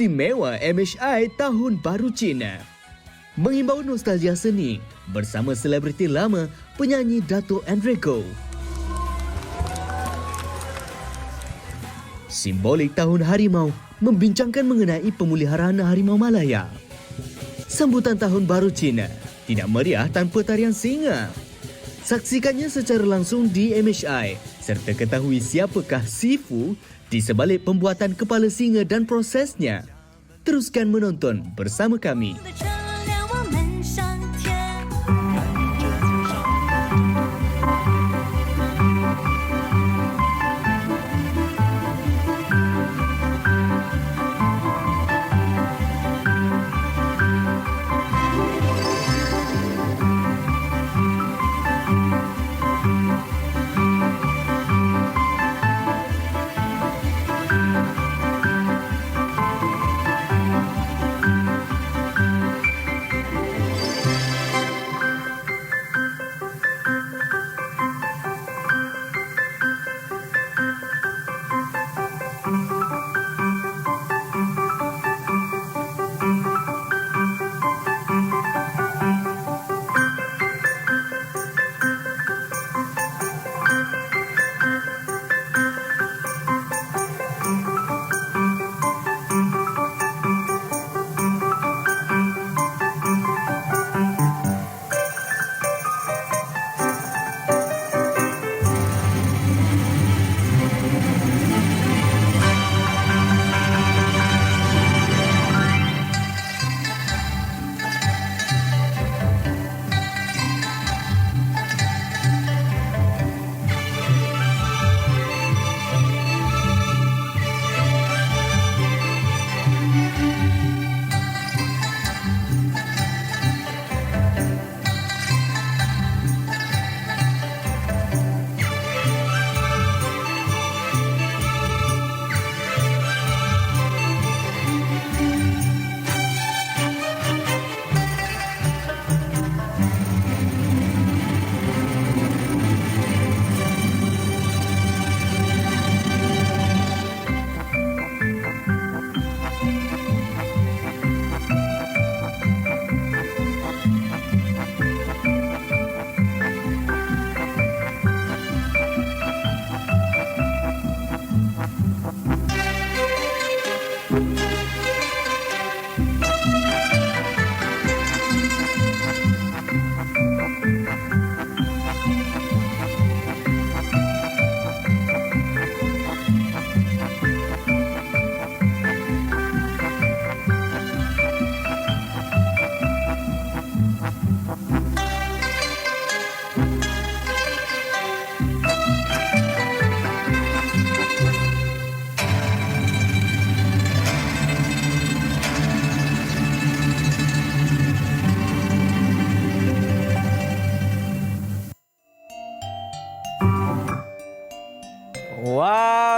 Istimewa MHI Tahun Baru Cina. Mengimbau nostalgia seni bersama selebriti lama penyanyi Dato' Enrico. Simbolik Tahun Harimau membincangkan mengenai pemeliharaan Harimau Malaya. Sambutan Tahun Baru Cina tidak meriah tanpa tarian singa. Saksikannya secara langsung di MHI serta ketahui siapakah Sifu di sebalik pembuatan kepala singa dan prosesnya. Teruskan menonton bersama kami.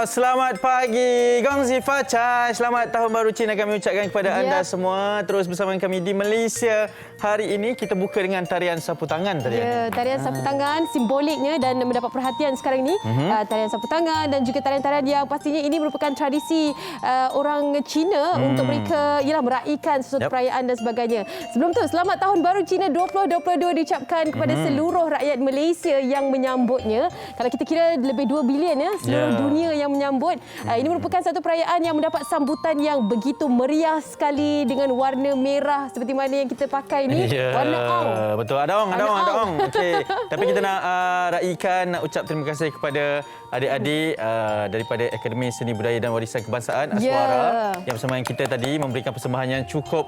Selamat pagi Gongzi Facai. Selamat Tahun Baru Cina kami ucapkan kepada anda semua. Terus bersama kami di Malaysia. Hari ini kita buka dengan tarian sapu tangan tadi. Ya, tarian sapu tangan simboliknya dan mendapat perhatian sekarang ini. Tarian sapu tangan dan juga tarian-tarian yang pastinya ini merupakan tradisi orang Cina untuk mereka meraihkan sesuatu perayaan dan sebagainya. Sebelum tu, selamat Tahun Baru Cina 2022 diucapkan kepada seluruh rakyat Malaysia yang menyambutnya. Kalau kita kira lebih 2 bilion seluruh dunia yang menyambut. Ini merupakan satu perayaan yang mendapat sambutan yang begitu meriah sekali dengan warna merah seperti mana yang kita pakai ni. Warna ong. Betul, ada ong. Okey. Tapi kita nak raikan, nak ucap terima kasih kepada adik-adik daripada Akademi Seni Budaya dan Warisan Kebangsaan Aswara yang bersama dengan kita tadi memberikan persembahan yang cukup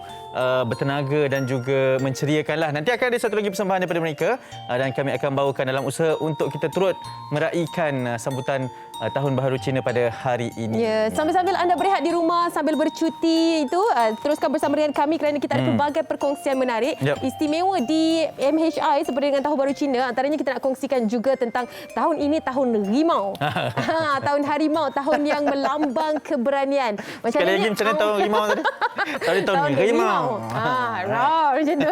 bertenaga dan juga menceriakanlah. Nanti akan ada satu lagi persembahan daripada mereka dan kami akan bawakan dalam usaha untuk kita turut meraihkan sambutan Tahun Baharu Cina pada hari ini. Ya, sambil-sambil anda berehat di rumah, sambil bercuti itu, teruskan bersama dengan kami kerana kita ada pelbagai perkongsian menarik istimewa di MHI seperti dengan Tahun Baru Cina. Antaranya kita nak kongsikan juga tentang tahun ini tahun rimau. Tahun harimau, tahun yang melambang keberanian. Sekali lagi macam mana tahun rimau tadi? Tahun rimau. Macam tu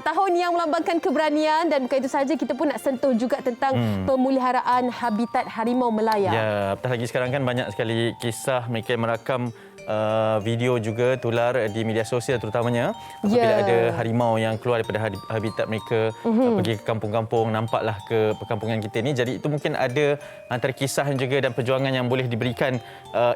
tahun yang melambangkan keberanian dan bukan itu saja, kita pun nak sentuh juga tentang pemeliharaan habitat harimau Melaya. Ya, apatah lagi sekarang kan banyak sekali kisah mereka yang merakam video juga tular di media sosial terutamanya apabila ada harimau yang keluar daripada habitat mereka, pergi ke kampung-kampung, nampaklah ke perkampungan kita ni. Jadi itu mungkin ada antara kisah juga dan perjuangan yang boleh diberikan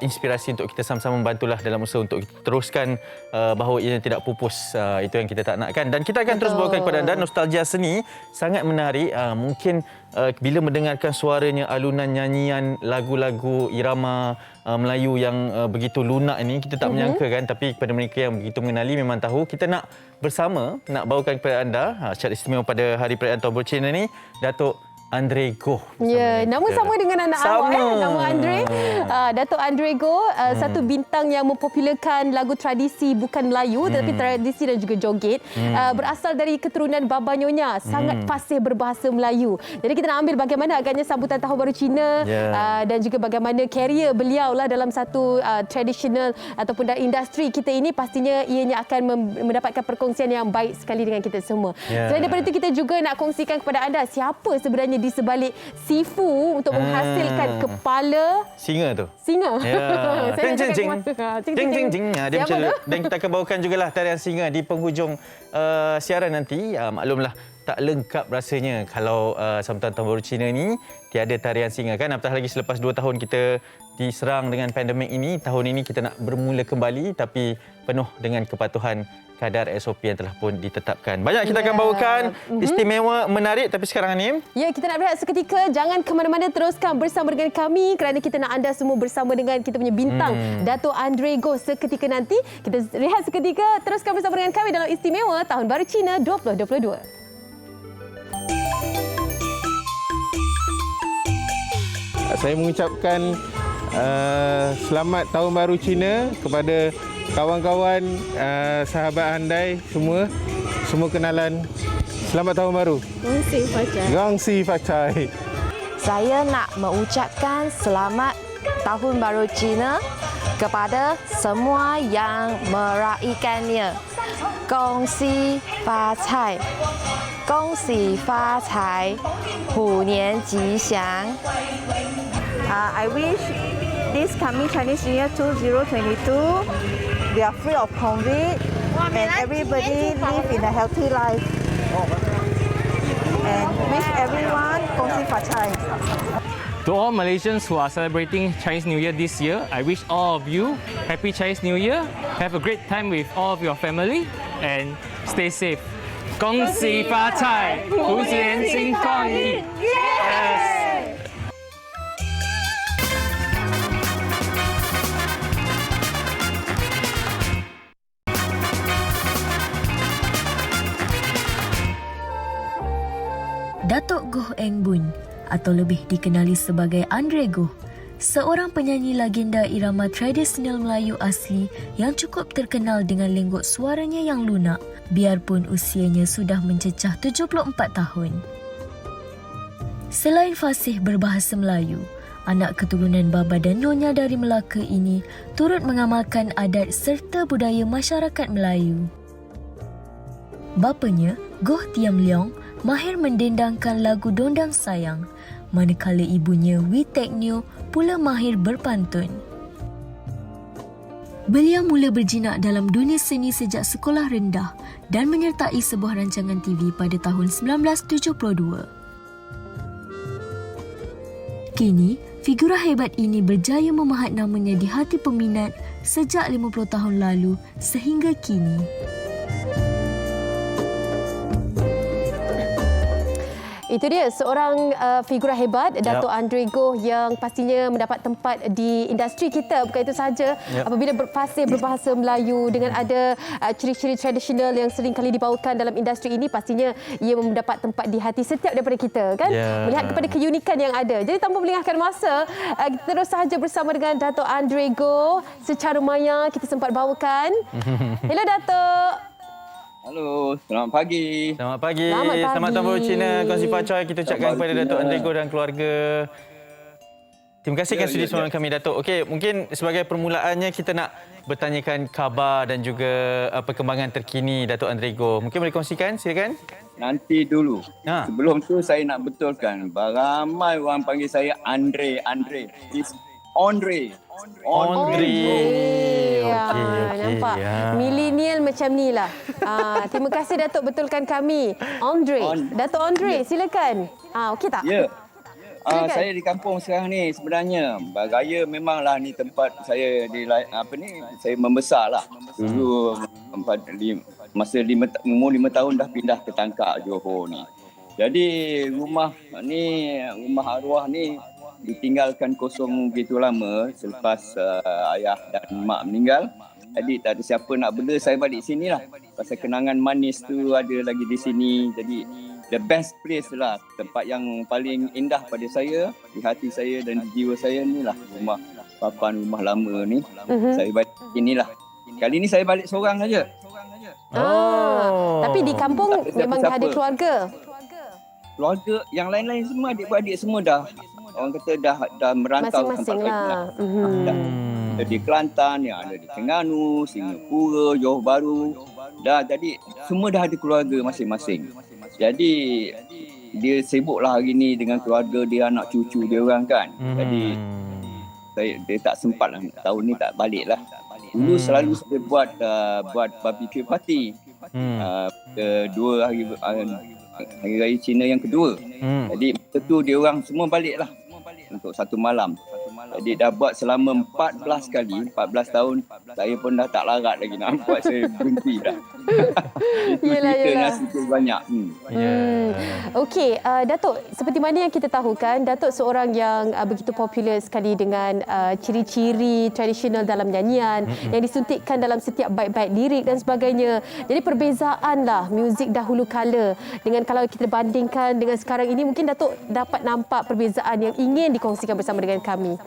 inspirasi untuk kita sama-sama membantulah dalam usaha untuk kita teruskan bahawa ia tidak pupus. Itu yang kita tak nakkan. Dan kita akan terus bawakan kepada anda nostalgia seni sangat menarik. Mungkin bila mendengarkan suaranya, alunan nyanyian lagu-lagu irama Melayu yang begitu lunak ini, kita tak menyangka kan, tapi kepada mereka yang begitu mengenali memang tahu. Kita nak bersama nak bawakan kepada anda secara istimewa pada Hari Perayaan Tahun Baru Cina ni, Datuk Andre Goh. Ya, nama sama dengan anak awak nama Andre. Datuk Andre Goh, satu bintang yang mempopularkan lagu tradisi bukan Melayu tetapi tradisi dan juga joget. Berasal dari keturunan baba nyonya, sangat fasih berbahasa Melayu. Jadi kita nak ambil bagaimana agaknya sambutan Tahun Baru Cina dan juga bagaimana karier beliau lah dalam satu tradisional ataupun dalam industri kita ini. Pastinya ianya akan mendapatkan perkongsian yang baik sekali dengan kita semua. Selain daripada itu, kita juga nak kongsikan kepada anda siapa sebenarnya di sebalik sifu untuk menghasilkan kepala singa tu. Singa. Ya. Saya nak cakap Dia macam tu. Dan kita akan bawakan jugalah tarian singa di penghujung siaran nanti. Maklumlah tak lengkap rasanya kalau sambutan Tahun Baru Cina ni tiada tarian singa kan. Apatah lagi selepas 2 tahun kita diserang dengan pandemik ini, tahun ini kita nak bermula kembali tapi penuh dengan kepatuhan kadar SOP yang telah pun ditetapkan. Banyak kita akan bawakan istimewa, menarik, tapi sekarang ni kita nak berehat seketika. Jangan ke mana-mana, teruskan bersama dengan kami kerana kita nak anda semua bersama dengan kita punya bintang Datuk Andre Goh seketika nanti. Kita rehat seketika, teruskan bersama dengan kami dalam istimewa Tahun Baru Cina 2022. Saya mengucapkan selamat Tahun Baru Cina kepada kawan-kawan, sahabat Andai semua kenalan. Selamat Tahun Baru. Gongsi Facai. Saya nak mengucapkan selamat Tahun Baru Cina kepada semua yang meraihkannya. Gongsi Facai. Gongsi Facai. 虎年吉祥. I wish this coming Chinese New Year 2022, we are free of COVID and everybody live in a healthy life. And wish everyone Gongsi Facai. To all Malaysians who are celebrating Chinese New Year this year, I wish all of you Happy Chinese New Year. Have a great time with all of your family and stay safe. 恭喜发财，虎年新创意。Yes. Datuk Goh Eng Boon atau lebih dikenali sebagai Andre Goh, seorang penyanyi legenda irama tradisional Melayu asli yang cukup terkenal dengan lenggot suaranya yang lunak biarpun usianya sudah mencecah 74 tahun. Selain fasih berbahasa Melayu, anak keturunan baba dan nyonya dari Melaka ini turut mengamalkan adat serta budaya masyarakat Melayu. Bapanya, Goh Tiam Leong, mahir mendendangkan lagu Dondang Sayang, manakala ibunya Wee Tek Nyo pula mahir berpantun. Beliau mula berjinak dalam dunia seni sejak sekolah rendah dan menyertai sebuah rancangan TV pada tahun 1972. Kini, figura hebat ini berjaya memahat namanya di hati peminat sejak 50 tahun lalu sehingga kini. Itu dia seorang figura hebat, Datuk Andre Goh, yang pastinya mendapat tempat di industri kita. Bukan itu sahaja, apabila berfasih berbahasa Melayu dengan ada ciri-ciri tradisional yang sering kali dibawakan dalam industri ini, pastinya ia mendapat tempat di hati setiap daripada kita, kan? Melihat kepada keunikan yang ada. Jadi tanpa melengahkan masa, kita terus sahaja bersama dengan Datuk Andre Goh secara maya kita sempat bawakan. Hello Datuk. Halo, selamat pagi. Selamat pagi. Selamat Tahun Baru Cina. Gongsi Facai kita ucapkan kepada Datuk Andre Goh dan keluarga. Terima kasih kerana sudi bersama kami, Datuk. Okey, mungkin sebagai permulaannya kita nak bertanyakan khabar dan juga perkembangan terkini Datuk Andre Goh. Mungkin boleh kongsikan, silakan. Nanti dulu. Sebelum tu saya nak betulkan, ramai orang panggil saya Andre. It's Andre. Andre. Nampak? Milenial macam ni lah. Terima kasih Datuk betulkan kami. Datuk Andre, silakan. Okey tak? Ya. Silakan. Saya di kampung sekarang ni sebenarnya. Raya memanglah ni tempat saya saya membesar lah. Dulu masa umur 5 tahun dah pindah ke Tangkak, Johor ni. Jadi rumah arwah ni ditinggalkan kosong begitu lama selepas ayah dan mak meninggal. Jadi tak ada siapa nak bela, saya balik sini lah. Pasal kenangan manis tu ada lagi di sini. Jadi the best place lah, tempat yang paling indah pada saya, di hati saya dan di jiwa saya ni lah rumah papan, rumah lama ni. Saya balik inilah. Kali ni saya balik seorang saja. Tapi di kampung memang dah ada keluarga. Keluarga yang lain-lain semua, adik-beradik semua dah, orang kata dah merantau masing-masing lah. Ada di Kelantan, yang ada di Terengganu, Singapura, Johor Bahru. Jadi semua dah ada keluarga masing-masing. Jadi dia sibuklah hari ni dengan keluarga dia, anak cucu dia orang kan. Jadi dia tak sempat lah, tahun ni tak balik lah. Dulu selalu saya buat barbecue party. Kedua hari raya Cina yang kedua. Jadi tentu dia orang semua balik lah untuk satu malam. Jadi dah buat selama 14 kali, 14 tahun. Saya pun dah tak larat lagi nak buat, saya berhenti dah. Itu ceritanya sikit banyak. Okey, Datuk, seperti mana yang kita tahu kan, Datuk seorang yang begitu popular sekali dengan ciri-ciri tradisional dalam nyanyian yang disuntikkan dalam setiap bait-bait lirik dan sebagainya. Jadi perbezaan lah muzik dahulu kala dengan kalau kita bandingkan dengan sekarang ini, mungkin Datuk dapat nampak perbezaan yang ingin dikongsikan bersama dengan kami.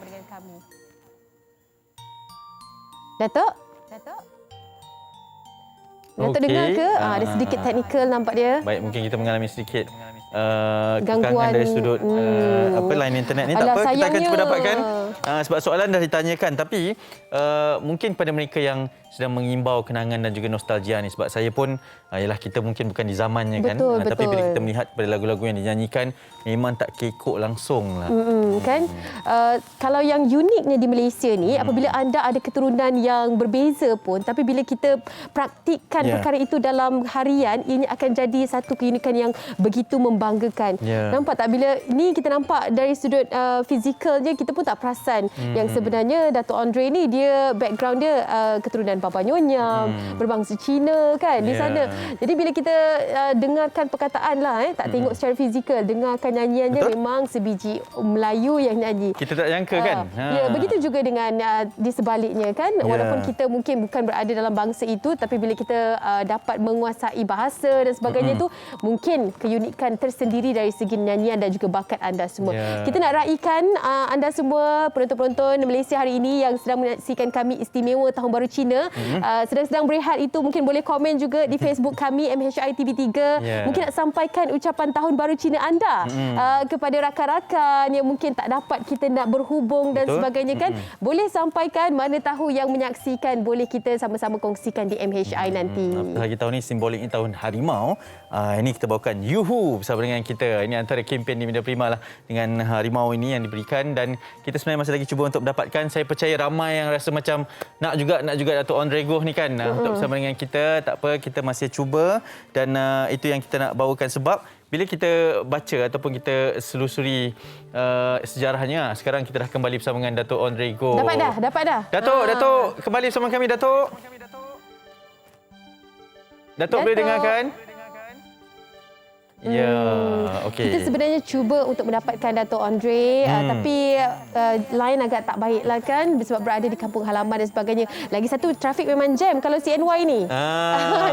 Datuk? Datuk dengar ke? Ada sedikit teknikal nampak dia. Baik, mungkin kita mengalami sedikit gangguan dari sudut line internet ni. Tak apa, kita akan cuba dapatkan sebab soalan dah ditanyakan, tapi mungkin pada mereka yang sedang mengimbau kenangan dan juga nostalgia ni, sebab saya pun yalah, kita mungkin bukan di zamannya kan, tapi bila kita melihat pada lagu-lagu yang dinyanyikan memang tak kekok langsung lah. Kan kalau yang uniknya di Malaysia ni, apabila anda ada keturunan yang berbeza pun, tapi bila kita praktikkan perkara itu dalam harian, ini akan jadi satu keunikan yang begitu membanggakan. Nampak tak, bila ni kita nampak dari sudut fizikalnya, kita pun tak perasan yang sebenarnya Datuk Andre ni dia background dia keturunan Bapa Nyonya, berbangsa Cina kan di sana. Jadi bila kita dengarkan perkataan lah, tak tengok secara fizikal, dengarkan nyanyiannya, memang sebiji Melayu yang nyanyi. Kita tak jangka kan? Ya, begitu juga dengan di sebaliknya kan. Walaupun kita mungkin bukan berada dalam bangsa itu, tapi bila kita dapat menguasai bahasa dan sebagainya tu, mungkin keunikan tersendiri dari segi nyanyian dan juga bakat anda semua. Kita nak raikan anda semua, penonton-penonton Malaysia hari ini yang sedang menyaksikan kami istimewa Tahun Baru Cina. Sedang-sedang berehat itu mungkin boleh komen juga di Facebook kami MHI TV3. Mungkin nak sampaikan ucapan Tahun Baru Cina anda kepada rakan-rakan yang mungkin tak dapat kita nak berhubung dan sebagainya kan. Boleh sampaikan, mana tahu yang menyaksikan boleh kita sama-sama kongsikan di MHI nanti. Lagi tahun ni simboliknya tahun harimau. Ini kita bawakan Yuhu bersama dengan kita. Ini antara kempen di Media Prima lah dengan harimau ini yang diberikan, dan kita sebenarnya masih lagi cuba untuk mendapatkan. Saya percaya ramai yang rasa macam nak juga Datuk Andre Goh ni kan untuk bersama dengan kita. Tak apa, kita masih cuba, dan itu yang kita nak bawakan, sebab bila kita baca ataupun kita selusuri sejarahnya, sekarang kita dah kembali bersama dengan Datuk Andre Goh. Dapat dah. Datuk kembali bersama kami, Datuk. Datuk boleh dengarkan? Ya, okey. Kita sebenarnya cuba untuk mendapatkan Datuk Andre, tapi line agak tak baik lah kan, sebab berada di kampung halaman dan sebagainya. Lagi satu, trafik memang jam kalau CNY ni.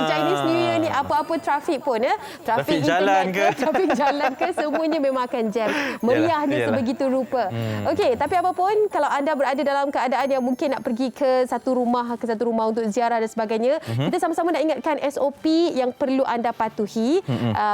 Chinese New Year ni, apa-apa trafik pun trafik jalan ke, trafik jalan ke, semuanya memang akan jam. Meriahnya sebegitu rupa. Okey, tapi apapun, kalau anda berada dalam keadaan yang mungkin nak pergi ke satu rumah untuk ziarah dan sebagainya, kita sama-sama nak ingatkan SOP yang perlu anda patuhi.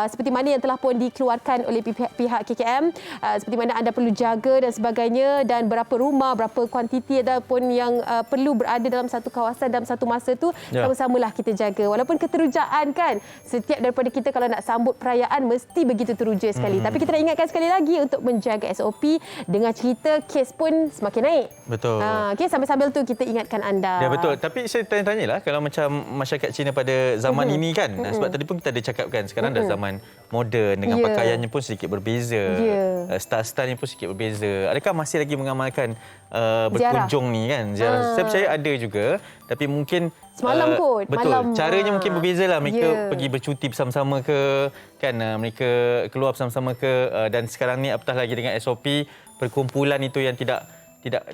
Seperti mana yang telah pun dikeluarkan oleh pihak KKM, seperti mana anda perlu jaga dan sebagainya, dan berapa rumah, berapa kuantiti ataupun yang perlu berada dalam satu kawasan dalam satu masa tu, sama-samalah kita jaga. Walaupun keterujaan kan, kan. Setiap daripada kita kalau nak sambut perayaan mesti begitu teruja sekali. Tapi kita nak ingatkan sekali lagi untuk menjaga SOP. Dengan cerita kes pun semakin naik. Betul. Okey, sambil-sambil tu kita ingatkan anda. Ya betul. Tapi saya tanya-tanyalah kalau macam masyarakat Cina pada zaman ini kan. Sebab tadi pun kita ada cakapkan sekarang dah zaman moden dengan pakaiannya pun sedikit berbeza. Star-starnya pun sedikit berbeza. Adakah masih lagi mengamalkan berkunjung ni kan? Ziarah. Saya percaya ada juga. Tapi mungkin semalam kot. Betul. Malam, caranya mungkin berbezalah. Mereka pergi bercuti bersama-sama ke kan, mereka keluar bersama-sama ke, dan sekarang ni apatah lagi dengan SOP perkumpulan itu yang tidak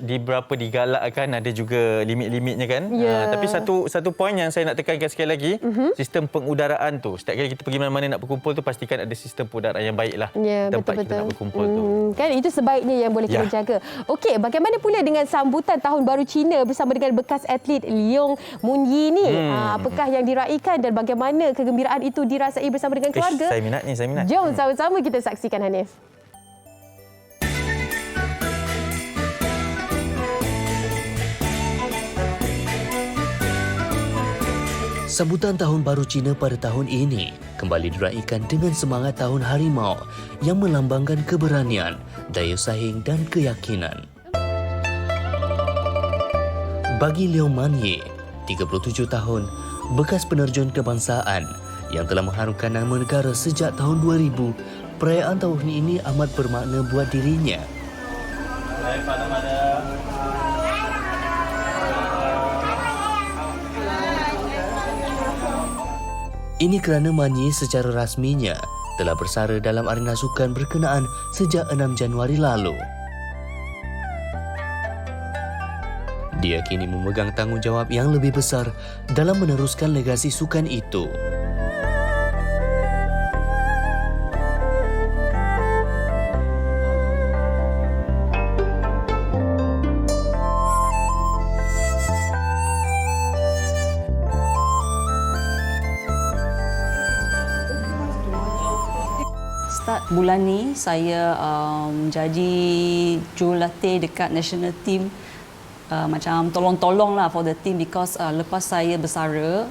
berapa digalakkan, ada juga limit-limitnya kan. Tapi satu poin yang saya nak tekankan sekali lagi, sistem pengudaraan tu. Setiap kali kita pergi mana-mana nak berkumpul tu, pastikan ada sistem pengudaraan yang baiklah tempat kita nak berkumpul tu. Kan itu sebaiknya yang boleh kita jaga. Okey, bagaimana pula dengan sambutan Tahun Baru Cina bersama dengan bekas atlet Leong Munyi ni? Apakah yang diraikan dan bagaimana kegembiraan itu dirasai bersama dengan keluarga? Saya minat. Jom sama-sama kita saksikan, Hanif. Sambutan Tahun Baru Cina pada tahun ini kembali diraikan dengan semangat Tahun Harimau yang melambangkan keberanian, daya saing dan keyakinan. Bagi Leong Munyi, 37 tahun, bekas penerjun kebangsaan yang telah mengharumkan nama negara sejak tahun 2000, perayaan tahun ini amat bermakna buat dirinya. Ini kerana Munyi secara rasminya telah bersara dalam arena sukan berkenaan sejak 6 Januari lalu. Dia kini memegang tanggungjawab yang lebih besar dalam meneruskan legasi sukan itu. Start bulan ni saya jadi jurulatih dekat national team, macam tolong-tolong lah for the team, because lepas saya bersara,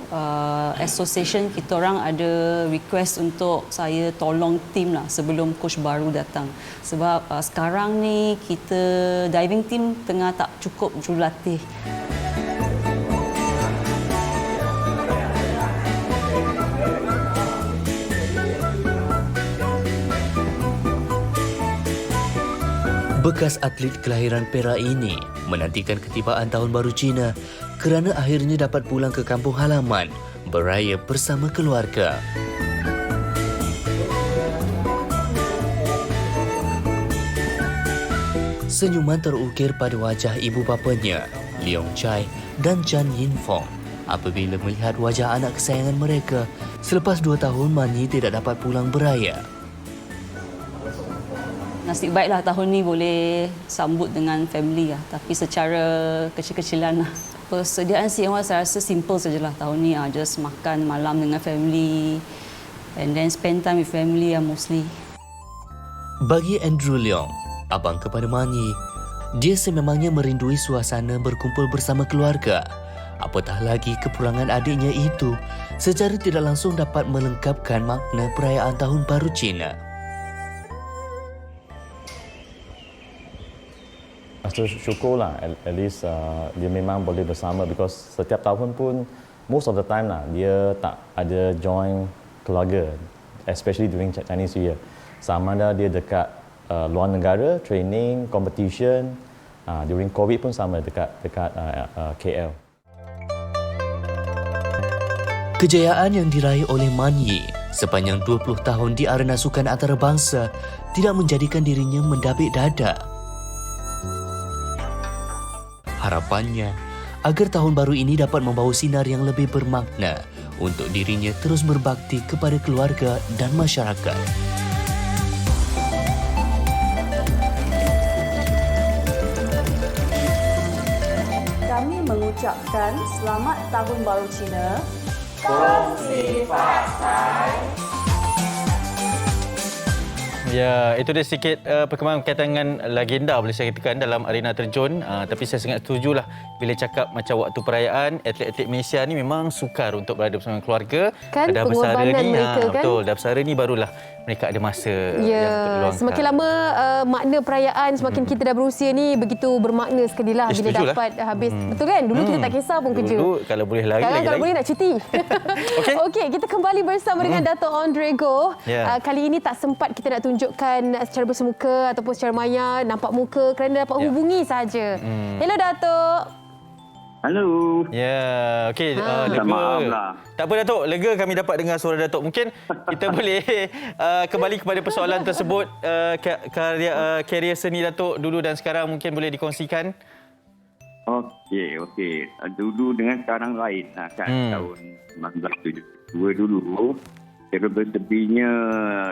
association kita orang ada request untuk saya tolong team lah sebelum coach baru datang. Sebab sekarang ni kita diving team tengah tak cukup jurulatih. Bekas atlet kelahiran Perak ini menantikan ketibaan Tahun Baru Cina kerana akhirnya dapat pulang ke kampung halaman beraya bersama keluarga. Senyuman terukir pada wajah ibu bapanya, Leong Chai dan Chan Yin Fong, apabila melihat wajah anak kesayangan mereka selepas 2 tahun Munyi tidak dapat pulang beraya. Nasib baiklah tahun ni boleh sambut dengan family lah. Tapi secara kecil-kecilan lah. Persediaan CNY saya rasa simple sajalah tahun ni. Just makan malam dengan family and then spend time with family mostly. Bagi Andrew Leong, abang kepada Munyi, dia sememangnya merindui suasana berkumpul bersama keluarga. Apatah lagi kepulangan adiknya itu secara tidak langsung dapat melengkapkan makna perayaan Tahun Baru Cina. Rasa syukurlah, at least dia memang boleh bersama, because setiap tahun pun most of the time lah dia tak ada join keluarga, especially during Chinese New Year. Sama ada dia dekat luar negara, training, competition, during COVID pun sama dekat KL. Kejayaan yang diraih oleh Munyi sepanjang 20 tahun di arena sukan antarabangsa tidak menjadikan dirinya mendabik dada. Harapannya agar tahun baru ini dapat membawa sinar yang lebih bermakna untuk dirinya terus berbakti kepada keluarga dan masyarakat. Kami mengucapkan Selamat Tahun Baru Cina. Kongsi Phát Tài. Ya, itu dia sedikit perkembangan berkaitan dengan legenda boleh saya katakan dalam arena terjun. Tapi saya sangat setujulah bila cakap macam waktu perayaan, atlet-atlet Malaysia ni memang sukar untuk berada bersama keluarga. Kan, dah bersara pengorbanan ni, mereka kan? betul, dah bersara ni barulah mereka ada masa yang untuk diluangkan. Semakin lama makna perayaan, semakin kita dah berusia ni begitu bermakna sekali lah bila setujulah. dapat habis. Betul kan? Dulu kita tak kisah pun kerja. Dulu kalau boleh lari, Sekarang kalau boleh nak cuti. Okey. Kita kembali bersama dengan Dato' Andre Goh. Ya. Kali ini tak sempat kita nak tunjukkan secara bersemuka ataupun secara maya, nampak muka kerana dapat hubungi sahaja. Hello Dato'. Halo. Ya, okey. Lega. Maaflah. Tak apa Datuk, lega kami dapat dengar suara Datuk. Mungkin kita boleh kembali kepada persoalan tersebut. Karier seni Datuk dulu dan sekarang mungkin boleh dikongsikan. Okey. Dulu dengan sekarang lain lah kan. Tahun 1972 dulu. Cara bersebinya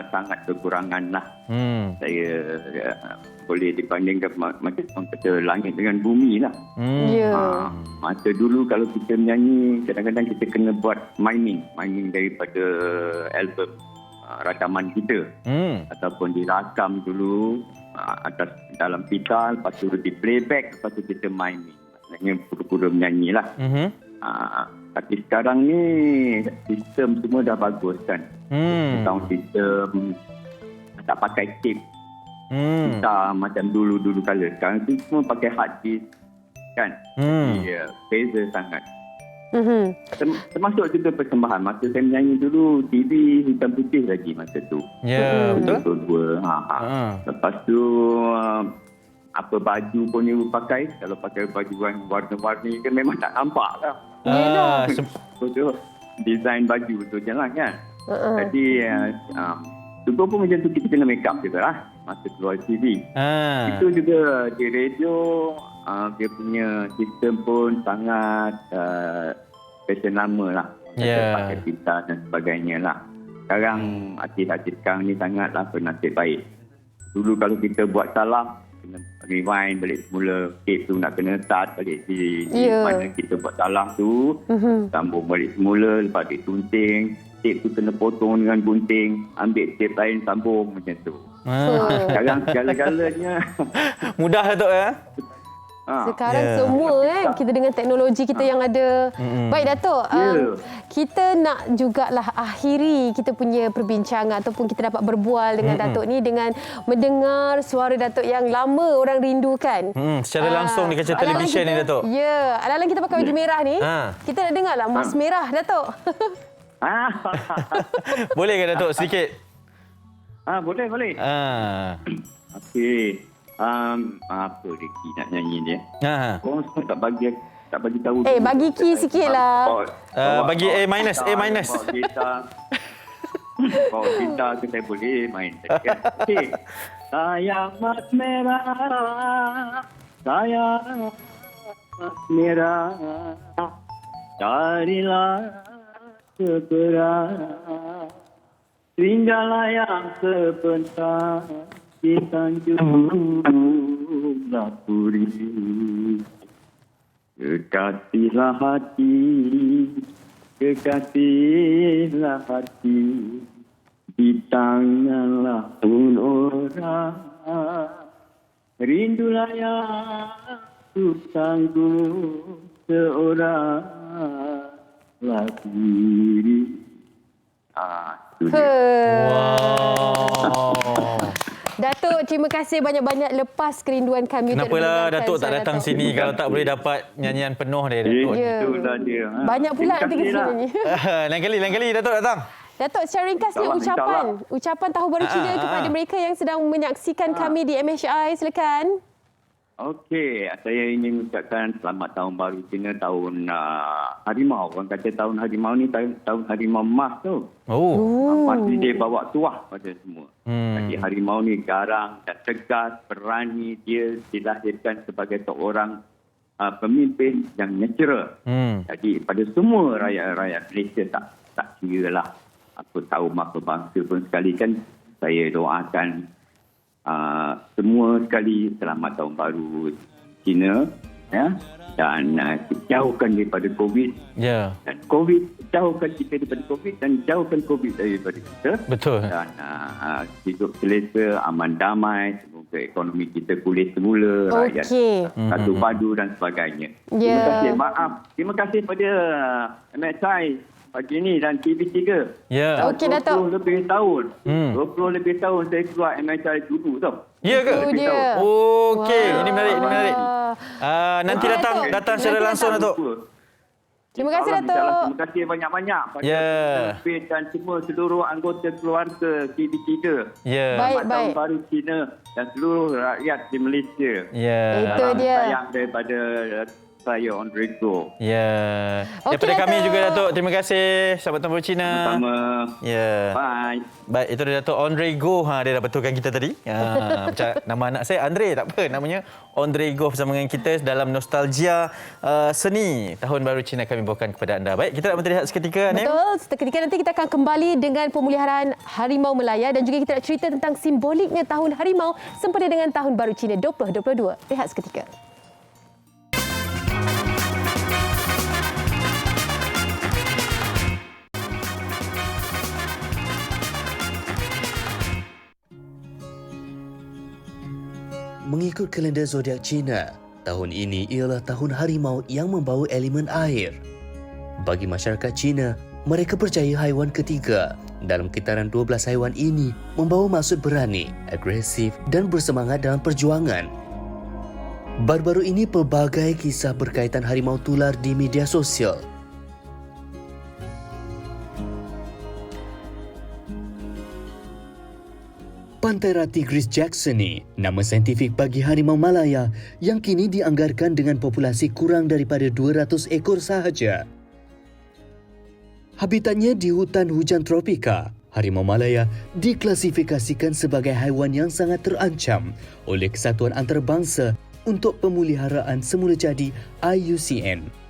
sangat kekurangan lah. Saya boleh dibandingkan macam kata langit dengan bumi lah. Masa dulu kalau kita menyanyi, kadang-kadang kita kena buat miming daripada album rakaman kita. Ataupun dirakam dulu atas dalam pita, lepas tu di playback, lepas tu kita miming. Maksudnya pura-pura menyanyi lah. Tapi sekarang ni sistem semua dah bagus kan. Sound system tak pakai tape. Kita macam dulu kala. Sekarang tu semua pakai hard disk kan. Ya, beza sangat. Termasuk juga persembahan. Masa saya menyanyi dulu, TV hitam putih lagi masa tu. Ya, betul. Lepas tu apa baju pun ibu pakai. Kalau pakai baju warna-warni kan memang tak nampak lah. Betul. Design baju tu je lah kan. Jadi juga pun macam tu kita kena make up juga lah masa keluar TV. Itu juga di radio dia punya sistem pun sangat fashion lama lah. Pakai pita dan sebagainya lah. Sekarang artis-artis sekarang ni sangatlah bernasib baik. Dulu kalau kita buat salah, kena rewind balik semula, tape tu nak kena start balik di mana kita buat salah tu, sambung balik semula, lepas ditunting, tape tu kena potong dengan gunting, ambil tape lain sambung macam tu. Sekarang segala-galanya mudah lah Datuk ya. Sekarang semua kita dengan teknologi kita yang ada. Baik Datuk, kita nak jugalah akhiri kita punya perbincangan ataupun kita dapat berbual dengan Datuk ni dengan mendengar suara Datuk yang lama orang rindukan. Secara langsung di kaca televisyen ni Datuk. Ya, alang-alang kita pakai baju merah ni, kita nak dengarlah mas merah Datuk. Boleh ke Datuk sedikit? Boleh. Okey. Apa Ricky nak nyanyi dia? Korang semua tak bagi tahu. Bagi key sikitlah. Bagi A minus. Bawa gitar tu saya boleh main. Okey. Sayang mas merah. Sayang mas merah. Carilah seberang. Tinggallah yang sebentar. Di Tanjung Lapuri, kekasihlah hati, di tanganlah pun orang, rindulah yang ku sanggup seorang lagi. Datuk, terima kasih banyak-banyak lepas kerinduan kami. Kenapalah Datuk tak datang sini kalau tak boleh dapat nyanyian penuh dari Datuk. Itulah dia. Banyak pula nanti ke sini. Lain kali Datuk datang. Datuk, secara ringkasnya ucapan Tahun Baru Cina kepada mereka yang sedang menyaksikan kami di MHI, silakan. Okey, saya ingin mengucapkan selamat Tahun Baru Cina, tahun harimau. Orang kata tahun harimau ni tahun harimau emas tu. Pasti dia bawa tuah pada semua. Jadi harimau ni garang dan tegas, berani. Dia dilahirkan sebagai seorang pemimpin yang natural. Jadi pada semua rakyat-rakyat Malaysia tak kira lah apa kaum apa bangsa pun sekali kan, saya doakan semua sekali selamat Tahun Baru Cina. ya, dan jauhkan daripada COVID. Ya. Dan COVID, jauhkan kita daripada COVID dan jauhkan COVID daripada kita. Betul. Dan hidup selesa, aman damai, semoga ekonomi kita pulih semula, rakyat satu padu dan sebagainya. Terima kasih. Terima kasih pada MSI pagi ni dan TV3. Ya. Okey, Dato'. 20 lebih tahun. 20 lebih tahun saya keluar MSI dulu tau. Ya ke? Itu dia. Okey, ini menarik, ini menarik. Nanti datang secara langsung, Datuk. Terima kasih, Datuk. Terima kasih banyak-banyak pada David dan semua seluruh anggota keluarga TV3. Ya. Baik. Tahun Baru Cina dan seluruh rakyat di Malaysia. Ya. Itu dia. Sayang daripada saya, Andre Goh. Ya. Okey, Daripada kami Datuk. juga, Datuk. Terima kasih. Selamat Tahun Baru Cina. Sama. Ya. Bye. Baik, itu dia Datuk Andre Goh. Dia dah betulkan kita tadi. Macam nama anak saya Andre, tak apa. Namanya Andre Goh bersama dengan kita dalam nostalgia seni Tahun Baru Cina kami bawakan kepada anda. Baik, kita nak rehat seketika, Anim. Betul. Seketika nanti kita akan kembali dengan pemeliharaan Harimau Melaya dan juga kita nak cerita tentang simboliknya Tahun Harimau sempena dengan Tahun Baru Cina 2022. Rehat seketika. Mengikut kalender zodiak Cina, tahun ini ialah tahun harimau yang membawa elemen air. Bagi masyarakat Cina, mereka percaya haiwan ketiga dalam kitaran 12 haiwan ini membawa maksud berani, agresif dan bersemangat dalam perjuangan. Baru-baru ini pelbagai kisah berkaitan harimau tular di media sosial. Panthera tigris jacksoni, nama saintifik bagi harimau Malaya yang kini dianggarkan dengan populasi kurang daripada 200 ekor sahaja. Habitatnya di hutan hujan tropika, harimau Malaya diklasifikasikan sebagai haiwan yang sangat terancam oleh Kesatuan Antarabangsa untuk Pemeliharaan Semula Jadi IUCN.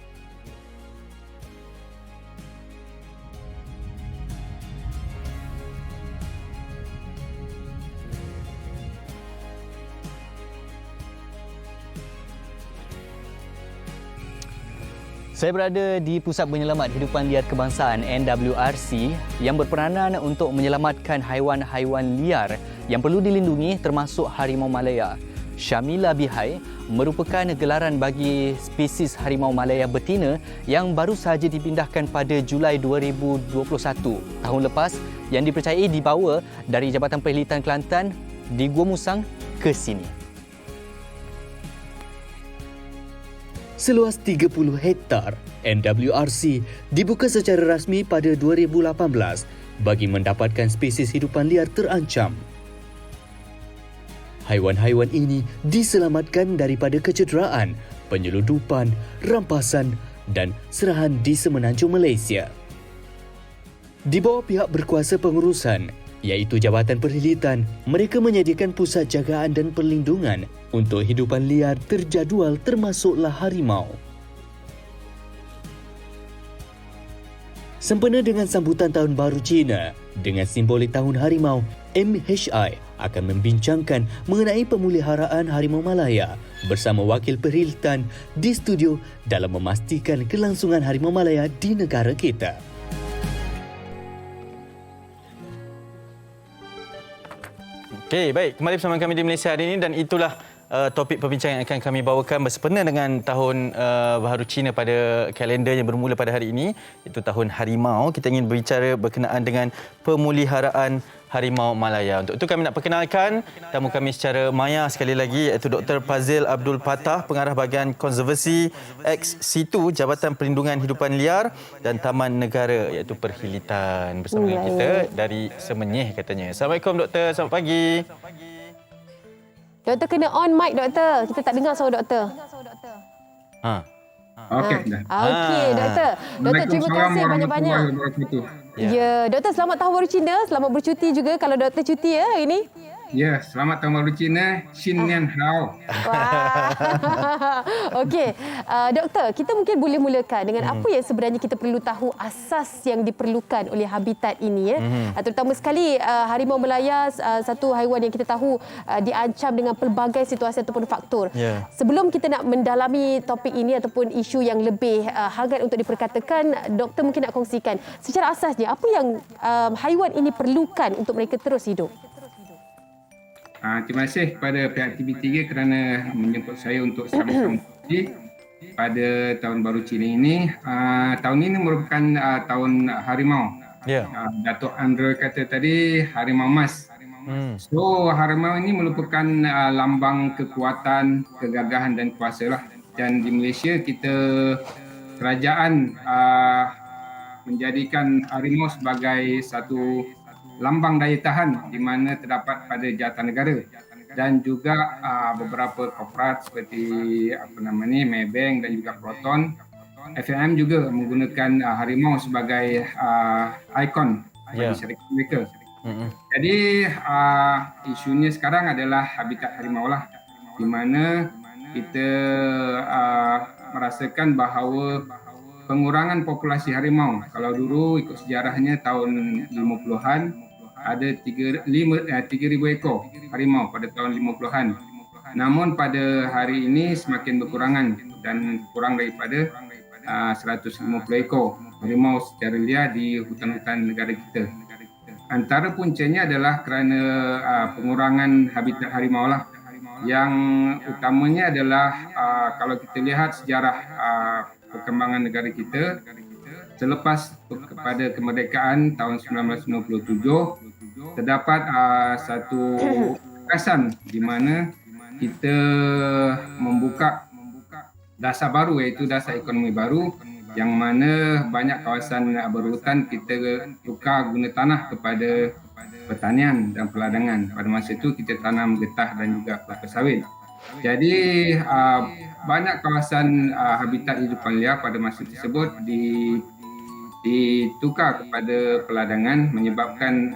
Saya berada di Pusat Penyelamat Hidupan Liar Kebangsaan NWRC yang berperanan untuk menyelamatkan haiwan-haiwan liar yang perlu dilindungi termasuk harimau Malaya. Syamila Bihai merupakan gelaran bagi spesies harimau Malaya betina yang baru sahaja dipindahkan pada Julai 2021 tahun lepas yang dipercayai dibawa dari Jabatan Perkhidmatan Kelantan di Gua Musang ke sini. Seluas 30 hektar, NWRC dibuka secara rasmi pada 2018 bagi mendapatkan spesies hidupan liar terancam. Haiwan-haiwan ini diselamatkan daripada kecederaan, penyeludupan, rampasan dan serahan di semenanjung Malaysia. Di bawah pihak berkuasa pengurusan, iaitu Jabatan Perkhidmatan, mereka menyediakan pusat jagaan dan perlindungan untuk hidupan liar terjadual termasuklah harimau. Sempena dengan sambutan Tahun Baru Cina dengan simbolik Tahun Harimau, MHI akan membincangkan mengenai pemeliharaan harimau Malaya bersama Wakil Perkhidmatan di studio dalam memastikan kelangsungan harimau Malaya di negara kita. Okey, baik. Kembali bersama kami di Malaysia hari ini dan itulah topik perbincangan yang akan kami bawakan bersempena dengan Tahun Baru Cina pada kalender yang bermula pada hari ini, iaitu Tahun Harimau. Kita ingin berbicara berkenaan dengan pemeliharaan harimau Malaya. Untuk itu kami nak perkenalkan tamu kami secara maya sekali lagi, iaitu Dr. Fazil Abdul Fattah, Pengarah Bahagian Konservasi ex situ Jabatan Perlindungan Hidupan Liar dan Taman Negara, iaitu Perkhidmatan, bersama dengan kita dari Semenyih katanya. Assalamualaikum Doktor, selamat pagi. Doktor kena on mic, Doktor. Kita tak dengar suara Doktor. Okey dah. Okey, Doktor. Doktor, terima kasih banyak-banyak. Ya, Doktor, selamat Tahun Baru Cina. Selamat bercuti juga kalau Doktor cuti ya hari ini. Ya, selamat Tahun Baru Cina. Xin Nian Hao. Okey, doktor, kita mungkin boleh mulakan dengan apa yang sebenarnya kita perlu tahu asas yang diperlukan oleh habitat ini, ya. Terutama sekali harimau Malaya, satu haiwan yang kita tahu diancam dengan pelbagai situasi ataupun faktor. Sebelum kita nak mendalami topik ini ataupun isu yang lebih hangat untuk diperkatakan, doktor mungkin nak kongsikan secara asasnya apa yang haiwan ini perlukan untuk mereka terus hidup. Terima kasih kepada pihak TV3 kerana menjemput saya untuk sama-sama pada Tahun Baru Cina ini. Tahun ini merupakan tahun harimau. Datuk Andre kata tadi harimau emas. So harimau ini merupakan lambang kekuatan, kegagahan dan kuasa lah. Dan di Malaysia kita kerajaan menjadikan harimau sebagai satu lambang daya tahan di mana terdapat pada jawatan negara dan juga beberapa korporat seperti Maybank dan juga Proton. FMM juga menggunakan harimau sebagai ikon bagi syarikat mereka. Jadi isunya sekarang adalah habitat harimau lah, di mana kita merasakan bahawa pengurangan populasi harimau. Kalau dulu ikut sejarahnya tahun 50-an ada 3,000 ekor harimau pada tahun 50-an. Namun pada hari ini semakin berkurangan dan kurang daripada 150 ekor harimau secara liar di hutan-hutan negara kita. Antara puncanya adalah kerana pengurangan habitat harimau lah. Yang utamanya adalah kalau kita lihat sejarah perkembangan negara kita selepas kepada kemerdekaan tahun 1997, terdapat satu gagasan di mana kita membuka dasar baru, iaitu dasar ekonomi baru, yang mana banyak kawasan berhutan kita tukar guna tanah kepada pertanian dan peladangan. Pada masa itu kita tanam getah dan juga kelapa sawit. Jadi banyak kawasan habitat hidupan liar pada masa tersebut ditukar kepada peladangan, menyebabkan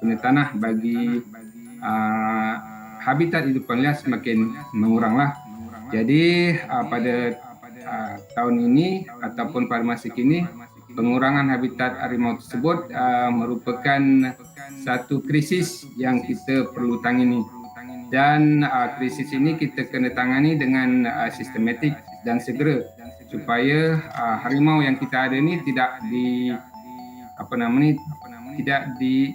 guna tanah bagi habitat hidupan liar semakin menguranglah. Jadi pada tahun ini ataupun pada masa kini, pengurangan habitat harimau tersebut merupakan satu krisis yang kita perlu tangani. Dan krisis ini kita kena tangani dengan sistematik dan segera supaya harimau yang kita ada ni tidak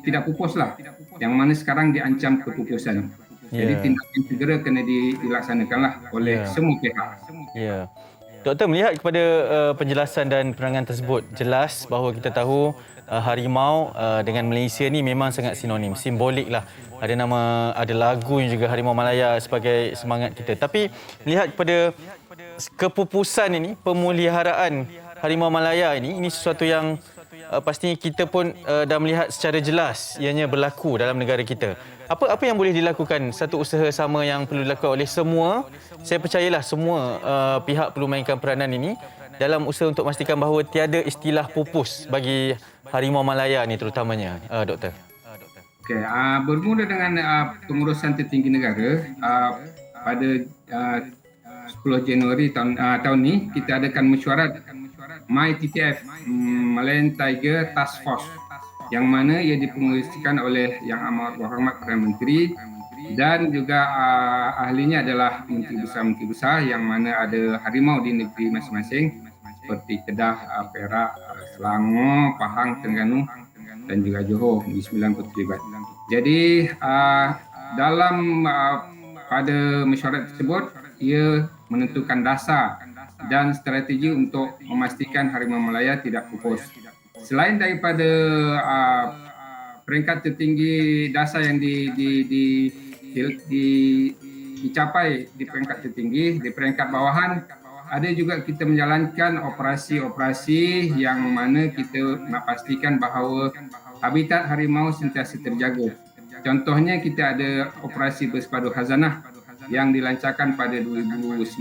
tidak pupuslah, yang mana sekarang diancam kepupusan. Jadi tindakan segera kena dilaksanakanlah oleh semua pihak. Doktor, melihat kepada penjelasan dan penerangan tersebut, jelas bahawa kita tahu harimau dengan Malaysia ni memang sangat sinonim, simbolik lah. Ada lagu yang juga Harimau Malaya sebagai semangat kita. Tapi melihat kepada kepupusan ini, pemeliharaan Harimau Malaya ini sesuatu yang pastinya kita pun dah melihat secara jelas ianya berlaku dalam negara kita. Apa yang boleh dilakukan, satu usaha sama yang perlu dilakukan oleh semua? Saya percayalah semua pihak perlu mainkan peranan ini dalam usaha untuk memastikan bahawa tiada istilah pupus bagi Harimau Malaya ni terutamanya, Doktor. Okey, bermula dengan pengurusan tertinggi negara pada 10 Januari tahun ni kita adakan mesyuarat MyTTF, Malayan Tiger Task Force, yang mana ia dipengerusikan oleh Yang Amat Berhormat Perdana Menteri dan juga ahlinya adalah menteri besar yang mana ada harimau di negeri masing-masing seperti Kedah, Perak, Selangor, Pahang, Terengganu dan juga Johor di 9 kota terlibat. Jadi dalam pada mesyuarat tersebut ia menentukan dasar dan strategi untuk memastikan Harimau Malaya tidak pupus. Selain daripada peringkat tertinggi dasar yang dicapai di peringkat tertinggi, di peringkat bawahan ada juga kita menjalankan operasi-operasi yang mana kita nak pastikan bahawa habitat harimau sentiasa terjaga. Contohnya kita ada operasi bersepadu khazanah yang dilancarkan pada 2019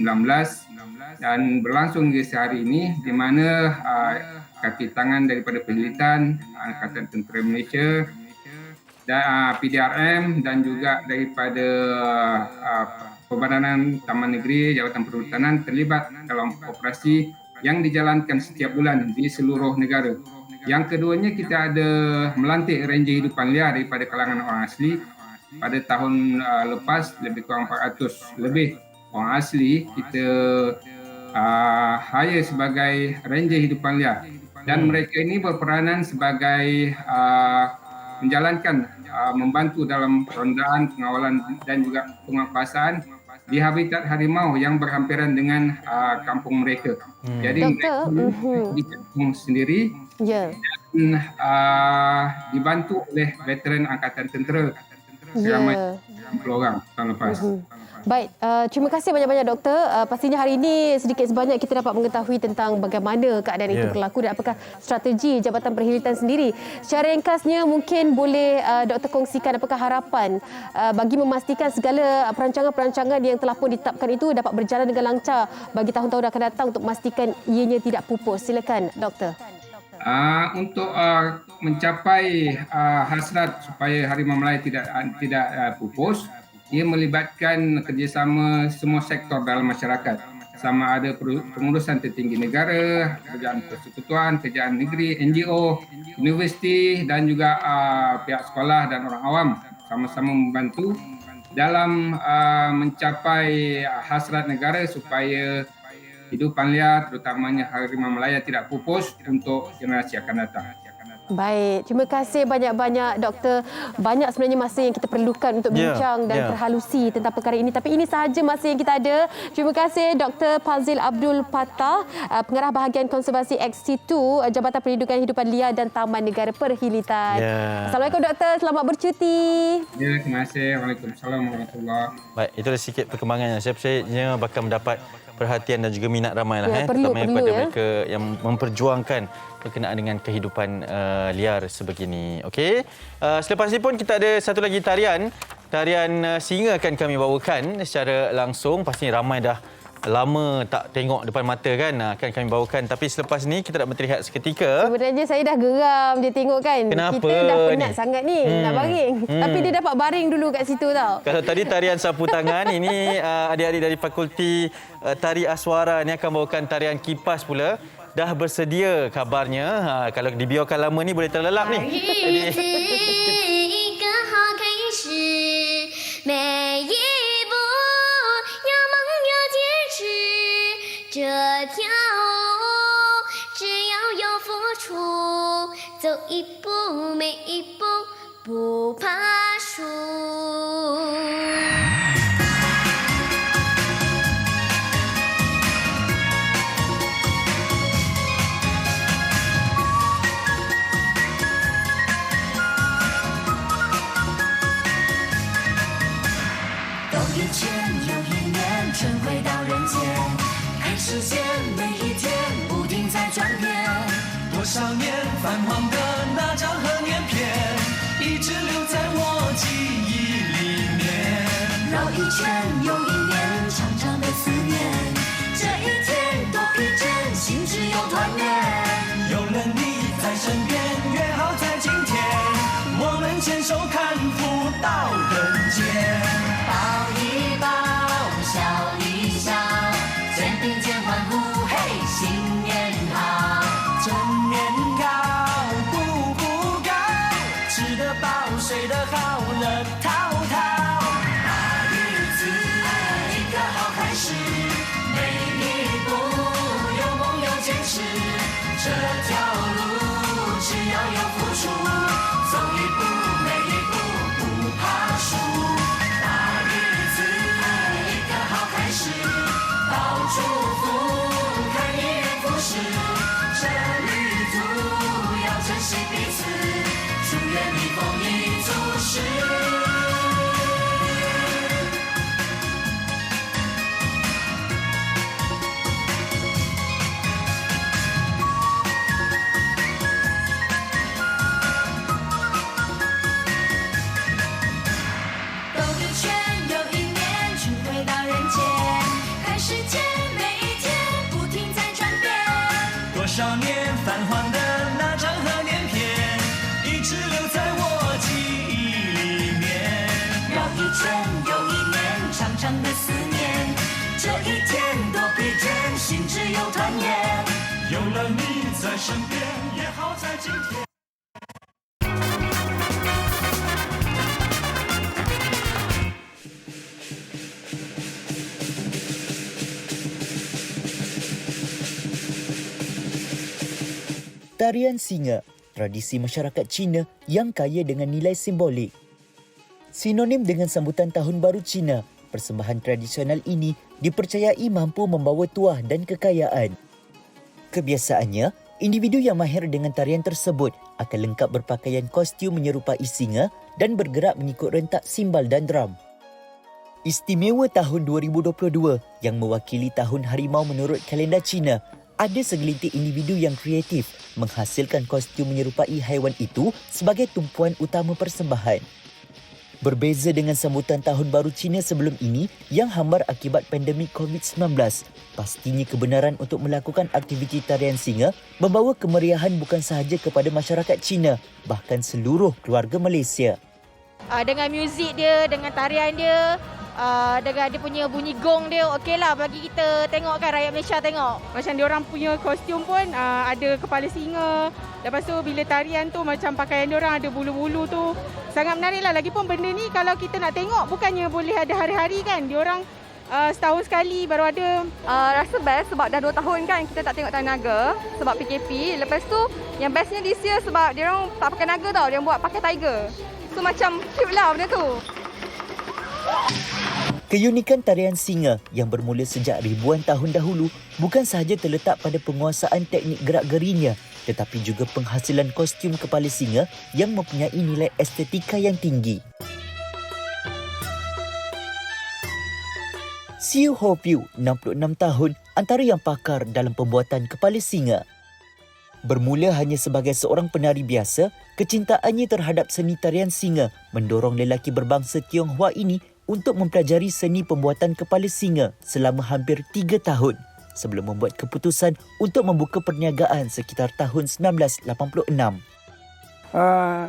dan berlangsung hingga sehari ini, di mana kaki tangan daripada penjelitan Angkatan Tentera Malaysia PDRM dan juga daripada Perbadanan Taman Negeri Jabatan Perhutanan terlibat dalam operasi yang dijalankan setiap bulan di seluruh negara. Yang keduanya, kita ada melantik ranger hidupan liar daripada kalangan orang asli. Pada tahun lepas lebih kurang 400 lebih orang asli kita hire sebagai ranger hidupan liar, dan mereka ini berperanan sebagai menjalankan membantu dalam perondaan, pengawalan dan juga penguasaan di habitat harimau yang berhampiran dengan kampung mereka. Jadi mereka di kampung sendiri dan dibantu oleh veteran Angkatan Tentera ramai 10 orang tahun lepas. Baik, terima kasih banyak-banyak doktor. Pastinya hari ini sedikit sebanyak kita dapat mengetahui tentang bagaimana keadaan itu berlaku dan apakah strategi Jabatan Perkhidmatan sendiri. Secara ringkasnya mungkin boleh doktor kongsikan apakah harapan bagi memastikan segala perancangan-perancangan yang telah pun ditetapkan itu dapat berjalan dengan lancar bagi tahun-tahun akan datang untuk memastikan ianya tidak pupus. Silakan doktor. Untuk mencapai hasrat supaya harimau Melayu tidak pupus, ia melibatkan kerjasama semua sektor dalam masyarakat. Sama ada pengurusan tertinggi negara, kerajaan persekutuan, kerajaan negeri, NGO, universiti dan juga pihak sekolah dan orang awam sama-sama membantu dalam mencapai hasrat negara supaya hidupan liar terutamanya harimau Malaya tidak pupus untuk generasi akan datang. Baik, terima kasih banyak-banyak doktor. Banyak sebenarnya masa yang kita perlukan untuk bincang dan berhalusi tentang perkara ini. Tapi ini sahaja masa yang kita ada. Terima kasih Dr. Fazil Abdul Fattah, Pengarah Bahagian Konservasi Ex-Situ Jabatan Perlindungan Hidupan Liar dan Taman Negara Perkhidmatan. Assalamualaikum doktor, selamat bercuti. Ya, terima kasih. Waalaikumsalam warahmatullahi. Baik, itulah sedikit perkembangannya. Saya percaya bakal mendapat perhatian dan juga minat ramai lah, terutama kepada mereka yang memperjuangkan berkenaan dengan kehidupan liar sebegini. Okey. Selepas ini pun kita ada satu lagi tarian singa akan kami bawakan secara langsung. Pastinya ramai dah lama tak tengok depan mata kan, akan kami bawakan. Tapi selepas ni kita nak berteriak seketika. Sebenarnya saya dah geram dia tengok kan. Kenapa kita dah penat sangat ni nak baring. Tapi dia dapat baring dulu kat situ tau. Kalau tadi tarian sapu tangan, ini adik-adik dari Fakulti Tari Aswara ni akan bawakan tarian kipas pula. Dah bersedia kabarnya. Kalau dibiarkan lama ni boleh terlelap ni. 年，有了你在身边，也好在今天。 Tarian singa, tradisi masyarakat Cina yang kaya dengan nilai simbolik. Sinonim dengan sambutan Tahun Baru Cina, persembahan tradisional ini dipercayai mampu membawa tuah dan kekayaan. Kebiasaannya, individu yang mahir dengan tarian tersebut akan lengkap berpakaian kostum menyerupai singa dan bergerak mengikut rentak simbal dan drum. Istimewa tahun 2022 yang mewakili Tahun Harimau menurut kalender Cina, ada segelintir individu yang kreatif menghasilkan kostum menyerupai haiwan itu sebagai tumpuan utama persembahan. Berbeza dengan sambutan Tahun Baru Cina sebelum ini yang hambar akibat pandemik COVID-19, pastinya kebenaran untuk melakukan aktiviti tarian singa membawa kemeriahan bukan sahaja kepada masyarakat Cina, bahkan seluruh keluarga Malaysia. Dengan muzik dia, dengan tarian dia, dengan dia punya bunyi gong dia, okeylah bagi kita tengok kan, rakyat Malaysia tengok. Macam diorang punya kostum pun ada kepala singa. Lepas tu bila tarian tu macam pakaian diorang ada bulu-bulu tu. Sangat menarik lah. Lagipun benda ni kalau kita nak tengok bukannya boleh ada hari-hari kan. Diorang setahun sekali baru ada. Rasa best sebab dah 2 tahun kan kita tak tengok tarian naga sebab PKP. Lepas tu yang bestnya this year sebab diorang tak pakai naga tau. Diorang buat pakai tiger. So macam cute lah benda tu. Keunikan tarian singa yang bermula sejak ribuan tahun dahulu bukan sahaja terletak pada penguasaan teknik gerak-gerinya, tetapi juga penghasilan kostum kepala singa yang mempunyai nilai estetika yang tinggi. Siu Ho Piu, 66 tahun, antara yang pakar dalam pembuatan kepala singa. Bermula hanya sebagai seorang penari biasa, kecintaannya terhadap seni tarian singa mendorong lelaki berbangsa Tionghoa ini untuk mempelajari seni pembuatan kepala singa selama hampir 3 tahun sebelum membuat keputusan untuk membuka perniagaan sekitar tahun 1986.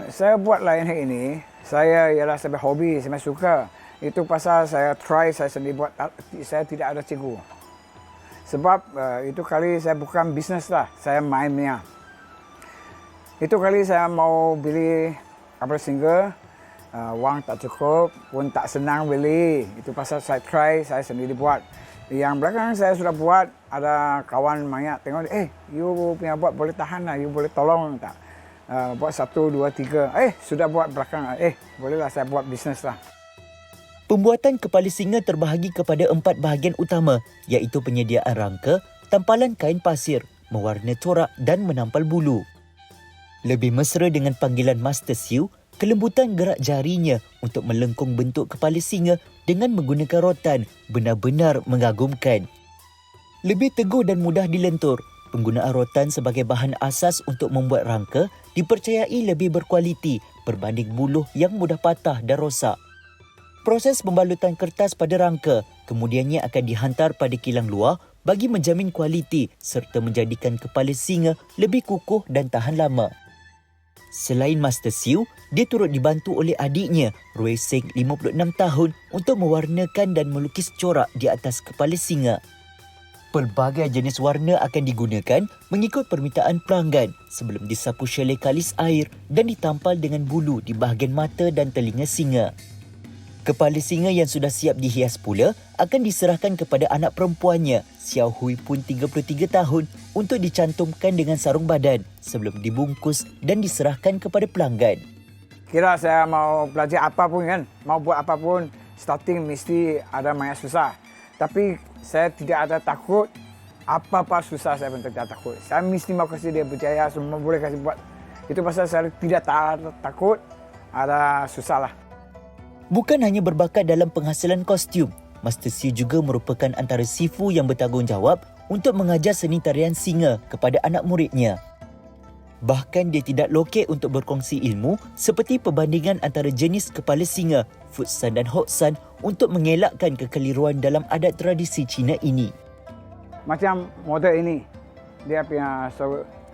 Saya buat lain hari ini, saya ialah sebagai hobi, saya suka. Itu pasal saya try, saya sendiri buat, saya tidak ada cikgu. Sebab itu kali saya bukan bisnes lah, saya mainnya. Itu kali saya mau beli kapal singa, wang tak cukup, pun tak senang beli. Itu pasal saya try, saya sendiri buat. Yang belakang saya sudah buat, ada kawan banyak tengok, you punya buat boleh tahan lah, you boleh tolong tak? Buat 1, 2, 3, sudah buat belakang, bolehlah saya buat bisnes lah. Pembuatan kepala singa terbahagi kepada 4 bahagian utama, iaitu penyediaan rangka, tampalan kain pasir, mewarna corak dan menampal bulu. Lebih mesra dengan panggilan Master Siu, kelembutan gerak jarinya untuk melengkung bentuk kepala singa dengan menggunakan rotan benar-benar mengagumkan. Lebih teguh dan mudah dilentur, penggunaan rotan sebagai bahan asas untuk membuat rangka dipercayai lebih berkualiti berbanding buluh yang mudah patah dan rosak. Proses pembalutan kertas pada rangka kemudiannya akan dihantar pada kilang luar bagi menjamin kualiti serta menjadikan kepala singa lebih kukuh dan tahan lama. Selain Master Siu, dia turut dibantu oleh adiknya, Rui Seng, 56 tahun, untuk mewarnakan dan melukis corak di atas kepala singa. Pelbagai jenis warna akan digunakan mengikut permintaan pelanggan sebelum disapu syalei kalis air dan ditampal dengan bulu di bahagian mata dan telinga singa. Kepala singa yang sudah siap dihias pula akan diserahkan kepada anak perempuannya, Xiao Hui pun 33 tahun, untuk dicantumkan dengan sarung badan sebelum dibungkus dan diserahkan kepada pelanggan. Kira saya mau belajar apa pun kan, mau buat apa pun, starting mesti ada banyak susah. Tapi saya tidak ada takut, apa-apa susah saya pun tidak takut. Saya mesti mau kasih dia berjaya, semua boleh kasih buat. Itu pasal saya tidak takut, ada susah lah. Bukan hanya berbakat dalam penghasilan kostum, Master Siu juga merupakan antara sifu yang bertanggungjawab untuk mengajar seni tarian singa kepada anak muridnya. Bahkan dia tidak lokek untuk berkongsi ilmu seperti perbandingan antara jenis kepala singa, Futsan dan Hoksan untuk mengelakkan kekeliruan dalam adat tradisi Cina ini. Macam model ini, dia punya